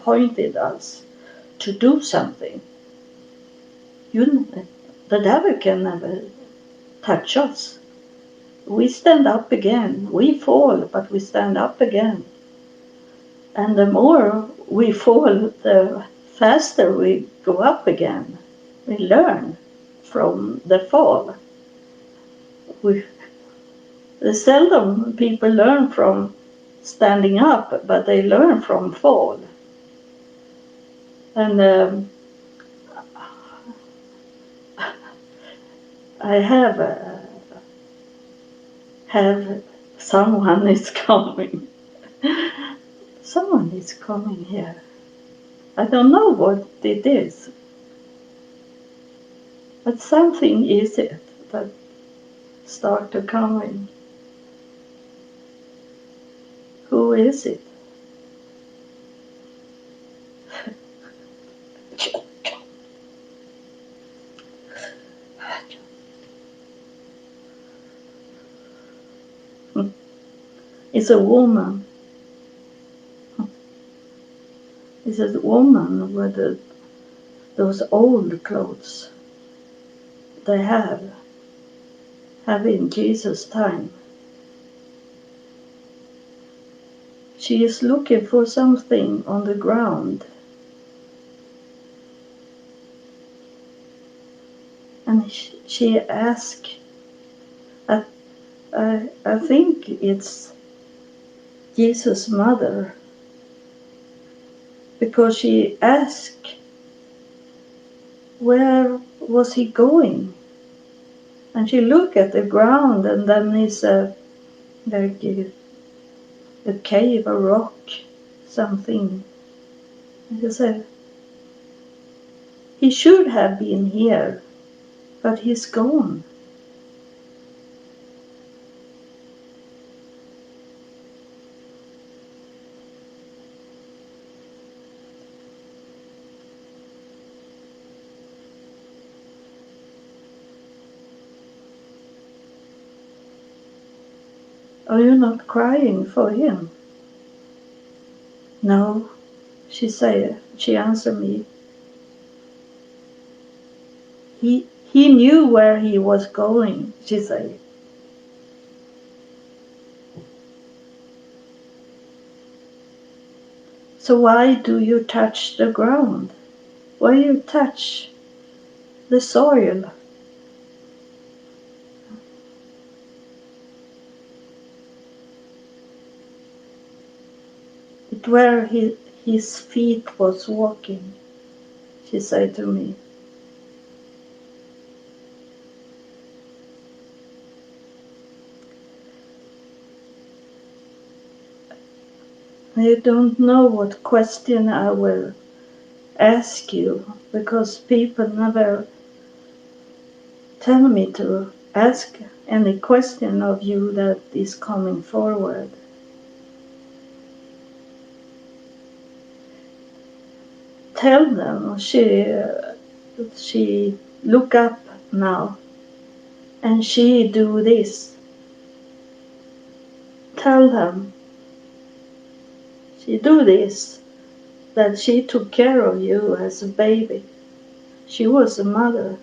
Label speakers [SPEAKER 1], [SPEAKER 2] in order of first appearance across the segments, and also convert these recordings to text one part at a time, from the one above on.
[SPEAKER 1] appointed us to do something. The devil can never touch us. We stand up again. We fall, but we stand up again. And the more we fall, the faster we go up again. We learn from the fall. Seldom people learn from standing up, but they learn from fall. And I have someone is coming. Someone is coming here. I don't know what it is, but something is it that start to come in. Who is it? It's a woman. It's a woman with those old clothes they have in Jesus' time. She is looking for something on the ground. And she asked, I think it's Jesus' mother, because she asked, where was he going? And she looked at the ground, and then it's like a cave, a rock, something. And she said, he should have been here, but he's gone. Are you not crying for him? No, she answered me. He knew where he was going, she said. So why do you touch the ground? Why you touch the soil? It's where his feet was walking, she said to me. I don't know what question I will ask you, because people never tell me to ask any question of you that is coming forward. Tell them she look up now and she do this. Tell them she do this, that she took care of you as a baby. She was a mother.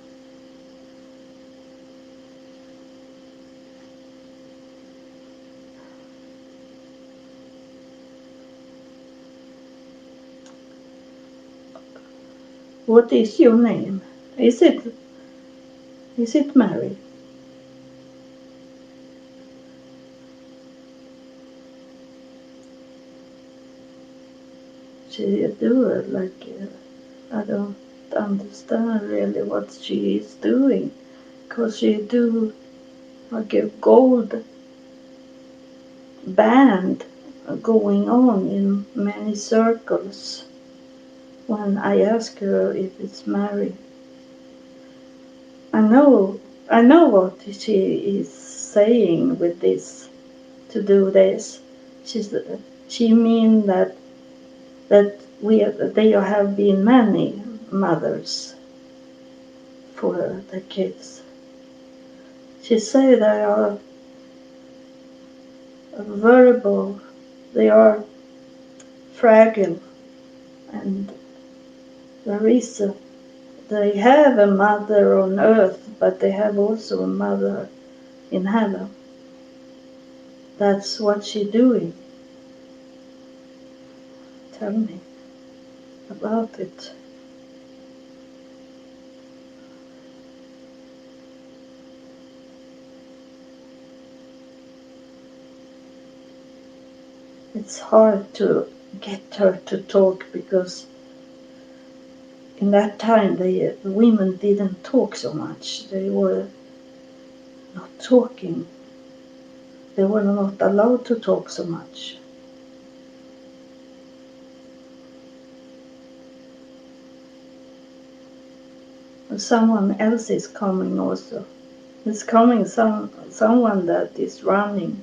[SPEAKER 1] What is your name? Is it Mary? She do it like, I don't understand really what she is doing, because she do like a gold band going on in many circles when I ask her if it's Mary. I know what she is saying with this, to do this. She mean that there have been many mothers for the kids. She say they are vulnerable, they are fragile, And there is they have a mother on earth, but they have also a mother in heaven. That's what she's doing. Tell me about it. It's hard to get her to talk because in that time the women didn't talk so much. They were not talking. They were not allowed to talk so much. And someone else is coming also. It's coming someone that is running.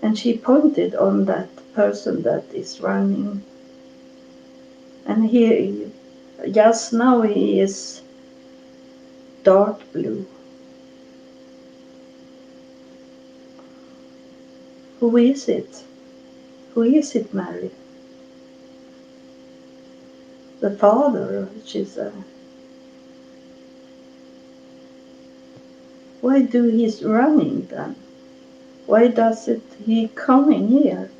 [SPEAKER 1] And she pointed on that person that is running. And he, just now he is dark blue. Who is it? Who is it, Mary? The father, she said. Why do he's running then? Why does it he coming here?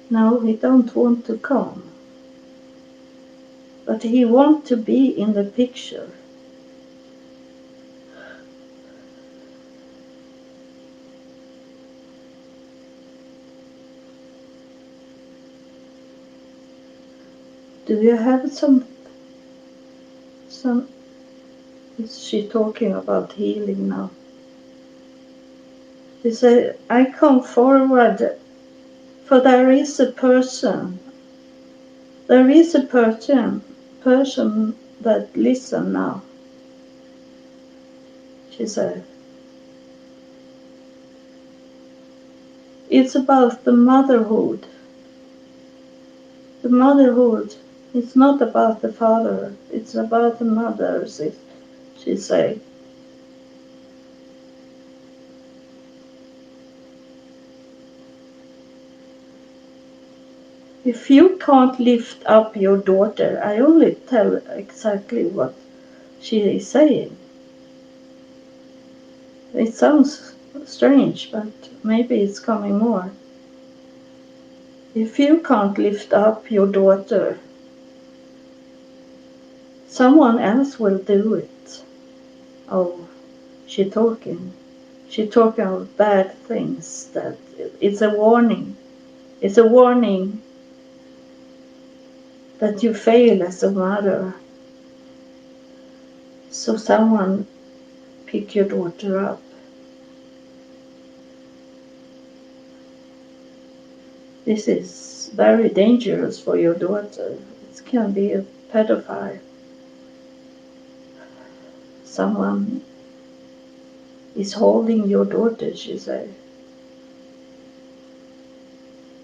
[SPEAKER 1] No, he don't want to come. But he want to be in the picture. Do you have some, is she talking about healing now? She said, I come forward, for there is a person that listen now. She said, it's about the motherhood. The motherhood, it's not about the father, it's about the mothers, she said. If you can't lift up your daughter, I only tell exactly what she is saying. It sounds strange, but maybe it's coming more. If you can't lift up your daughter, someone else will do it. Oh, she's talking of bad things. That it's a warning. It's a warning that you fail as a mother. So someone pick your daughter up. This is very dangerous for your daughter. It can be a pedophile. Someone is holding your daughter, she said,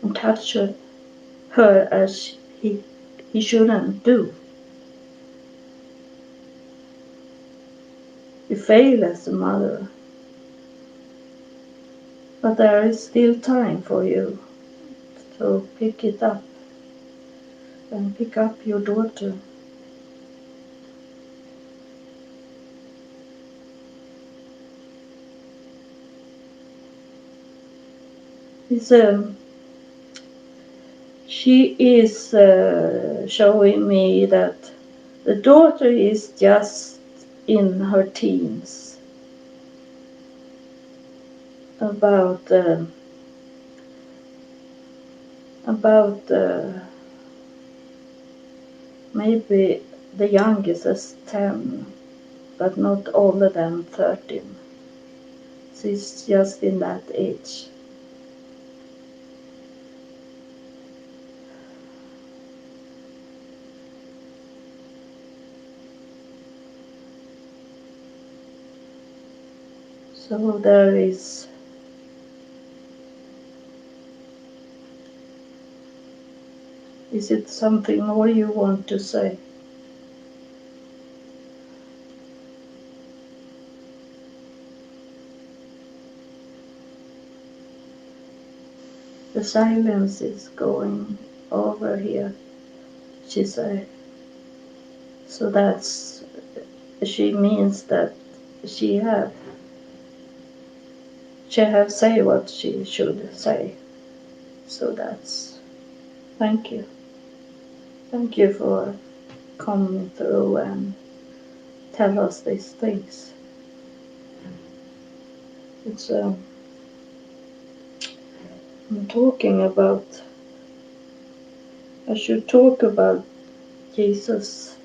[SPEAKER 1] and touch her as he shouldn't do. You fail as a mother, but there is still time for you to pick it up and pick up your daughter. She is showing me that the daughter is just in her teens, about maybe the youngest is 10, but not older than 13. She's just in that age. So there is it something more you want to say? The silence is going over here, she said. So that's, she means that she have say what she should say. So that's, thank you. Thank you for coming through and tell us these things. It's I'm talking about, I should talk about Jesus,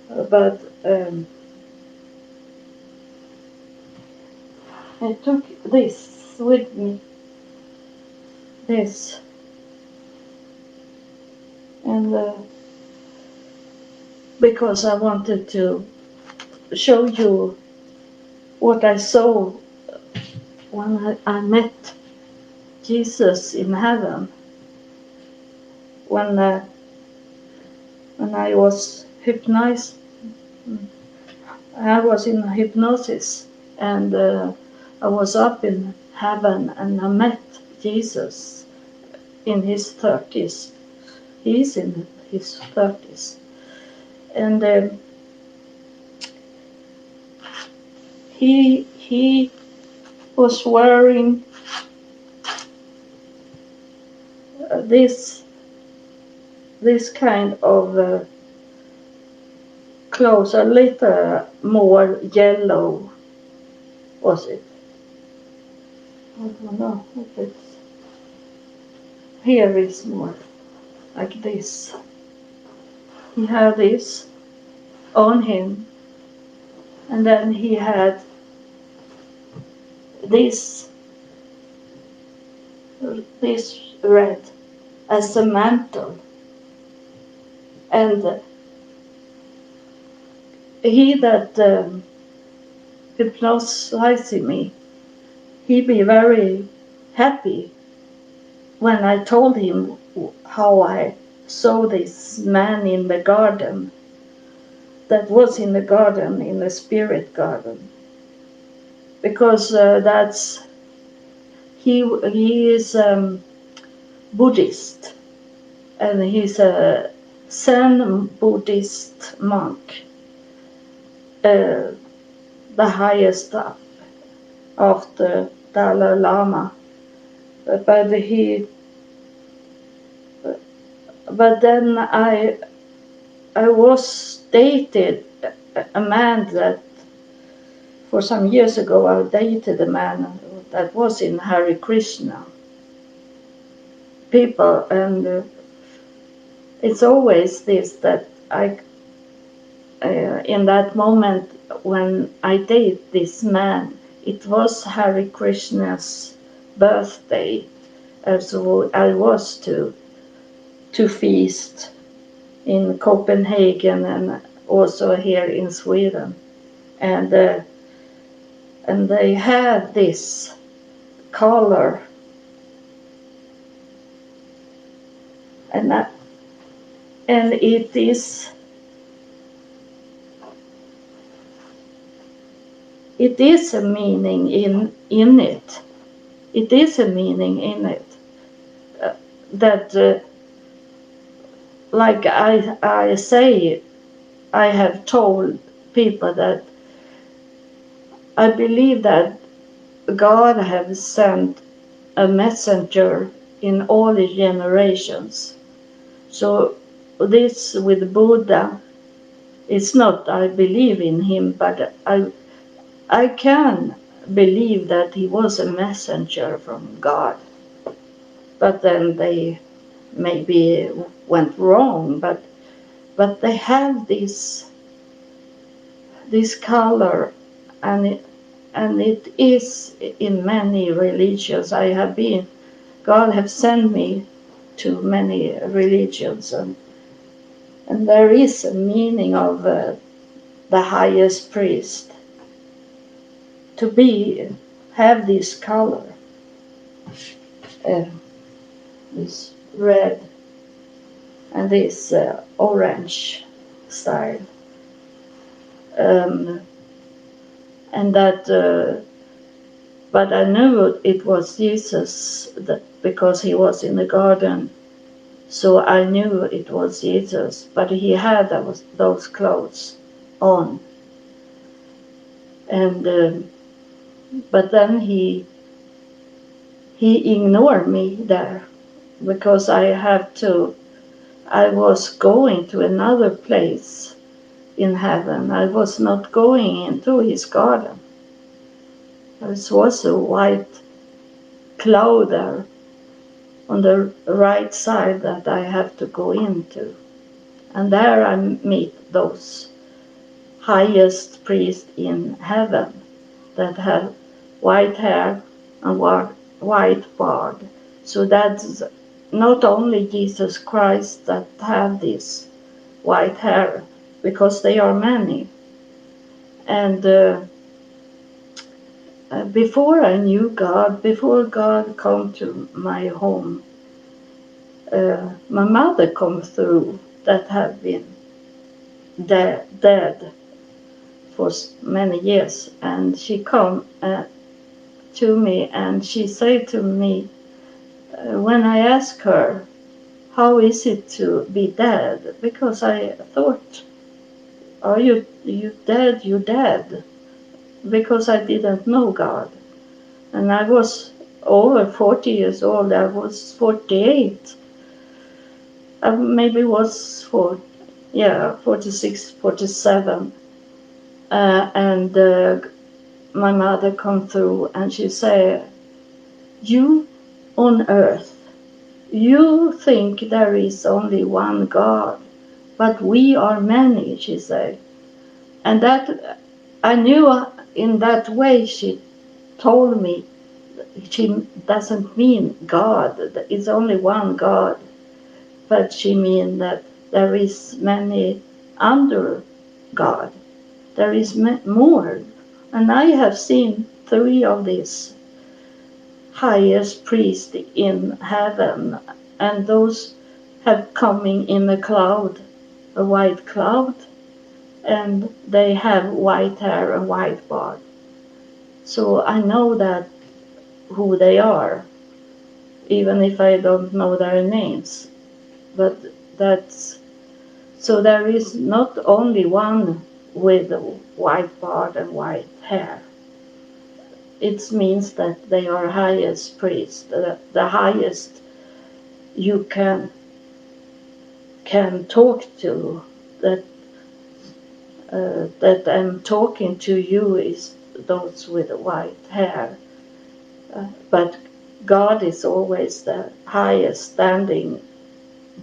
[SPEAKER 1] about I took this with me, this, and because I wanted to show you what I saw when I met Jesus in heaven, when I was hypnotized. I was in hypnosis, and I was up in heaven, and I met Jesus in his 30s. He's in his 30s, and he was wearing this kind of clothes, a little more yellow, was it? I don't know if it's, here is more like this. He had this on him, and then he had this red as a mantle, and he that hypnotized me, he be very happy when I told him how I saw this man in the garden, that was in the garden, in the spirit garden, because that's, he is Buddhist, and he's a Zen Buddhist monk, the highest up after Dalai Lama. But then I was dated a man that, for some years ago, I dated a man that was in Hare Krishna people, and it's always this, that I in that moment when I date this man, it was Hare Krishna's birthday, so I was to feast in Copenhagen and also here in Sweden, and they had this color, and it is a meaning in it. It is a meaning in it, that like I say, I have told people that I believe that God has sent a messenger in all the generations. So this with Buddha, it's not I believe in him, but I can believe that he was a messenger from God. But then they maybe went wrong, but they have this color, and it is in many religions. God have sent me to many religions, and there is a meaning of the highest priest to have this color, this red and this orange style, and that But I knew it was Jesus because he was in the garden. So I knew it was Jesus, but he had those clothes on. And but then he ignored me there because I was going to another place in heaven. I was not going into his garden. There was a white cloud there on the right side that I have to go into. And there I meet those highest priests in heaven that have white hair and white beard. So that's not only Jesus Christ that have this white hair, because they are many. And before I knew God, before God come to my home, my mother come through that have been dead for many years, and she come to me and she said to me, when I asked her, how is it to be dead? Because I thought, are you dead? You dead? Because I didn't know God. And I was over 40 years old. I was 48. I maybe was 46, 47. And my mother come through and she said, you on earth, you think there is only one God, but we are many, she said. And that I knew in that way she told me she doesn't mean God, it's only one God, but she means that there is many under God. There is more. And I have seen 3 of these highest priests in heaven, and those have coming in a cloud, a white cloud, and they have white hair and white beard. So I know that who they are, even if I don't know their names. But that's so there is not only one with white beard and white hair. It means that they are highest priest, the highest you can talk to. That I'm talking to you is those with white hair. But God is always the highest, standing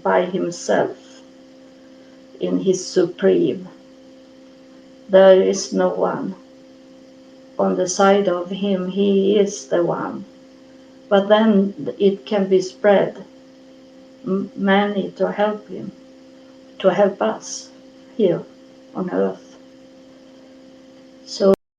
[SPEAKER 1] by himself in his supreme. There is no one on the side of him. He is the one. But then it can be spread, many to help him, to help us here on earth. So